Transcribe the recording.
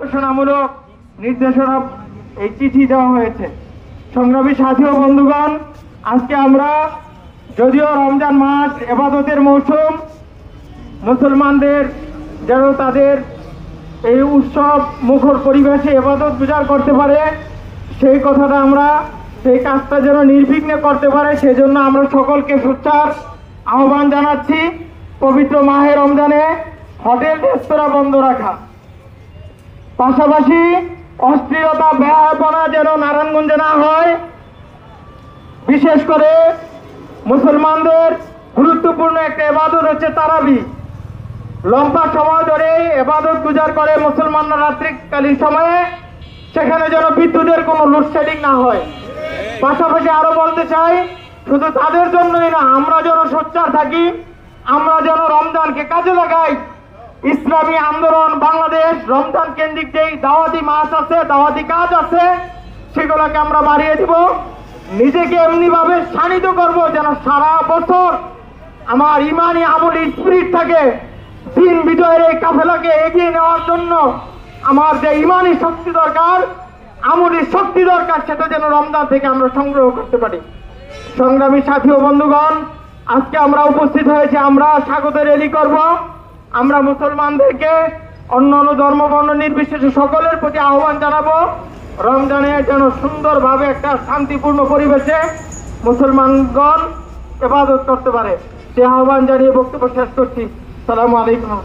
ঘোষণামূলক নির্দেশনা এই চিঠি দেওয়া হয়েছে। সংগ্রামী সাথী ও বন্ধুগণ, আজকে আমরা যদিও রমজান মাস ইবাদতের মৌসুম, মুসলমানদের যেন তাদের এই উৎসব মুখর পরিবেশে ইবাদত গুজার করতে পারে, সেই কথাটা আমরা সেই কাজটা যেন নির্বিঘ্নে করতে পারে, সেজন্য আমরা সকলকে সোচ্চার আহ্বান জানাচ্ছি। পবিত্র মাহে রমজানে হোটেল রেস্তোরাঁ বন্ধ রাখা, পাশাপাশি অশ্লীলতা বেহায়াপনা যেন নারায়ণগঞ্জে না হয়। বিশেষ করে মুসলমানদের গুরুত্বপূর্ণ একটা ইবাদত হচ্ছে তারাবি। লম্বা সময় ধরে ইবাদত গুজার করে মুসলমানরা রাত্রিকালীন সময়ে, সেখানে যেন বিদ্যুতের কোনো লোডশেডিং না হয়। পাশাপাশি আরো বলতে চাই, শুধু তাদের জন্যই না, আমরা যেন সোচ্চার থাকি, আমরা যেন রমজানকে কাজে লাগাই। ইসলামী আন্দোলন বাংলাদেশ রমজান কেন্দ্রিক যেই দাওয়াতি মাস আছে, দাওয়াতি কাজ আছে, সেগুলোকে আমরা বাড়িয়ে দিব। নিজেকে এমনি ভাবে শানিত করব যেন সারা বছর আমার ইমানি আমলি স্পিরিট থাকে। দিন বিজয়ের এই কাফেলাকে এগিয়ে নেওয়ার জন্য আমার যে ইমানি শক্তি দরকার, আমলি শক্তি দরকার, সেটা যেন রমজান থেকে আমরা সংগ্রহ করতে পারি। সংগ্রামী সাথী ও বন্ধুগণ, আজকে আমরা উপস্থিত হয়েছি, আমরা স্বাগত র্যালি করব। আমরা মুসলমানদেরকে অন্য অন্য ধর্ম বর্ণ নির্বিশেষে সকলের প্রতি আহ্বান জানাবো, রমজানে যেন সুন্দরভাবে একটা শান্তিপূর্ণ পরিবেশে মুসলমানগণ ইবাদত করতে পারে, সে আহ্বান জানিয়ে বক্তব্য শেষ করছি। আসসালামু আলাইকুম।